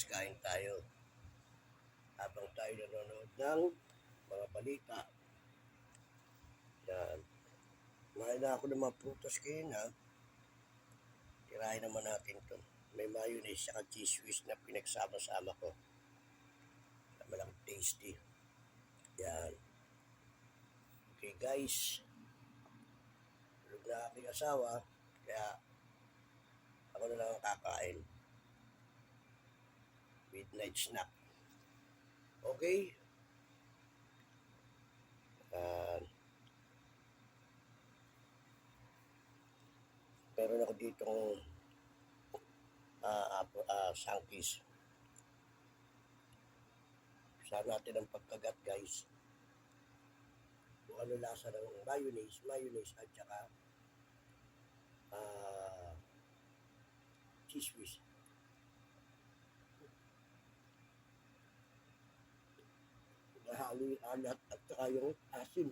Kain tayo habang tayo nanonood ng mga balita. Yan. Kumain na ako ng mga prutas kayo na. Tirahin naman natin to. May mayonnaise at cheese whiz na pinagsama-sama ko. Malang tasty. Yan. Okay guys. Tulog na aking asawa. Kaya ako na lang ang kakain. Midnight snack. Okay? Meron ako ditong sangkis. Saan natin ang pagkagat guys. Kung ano lasa ng mayonnaise at saka cheese whiz. Nahalo yung alat at saka yung asin.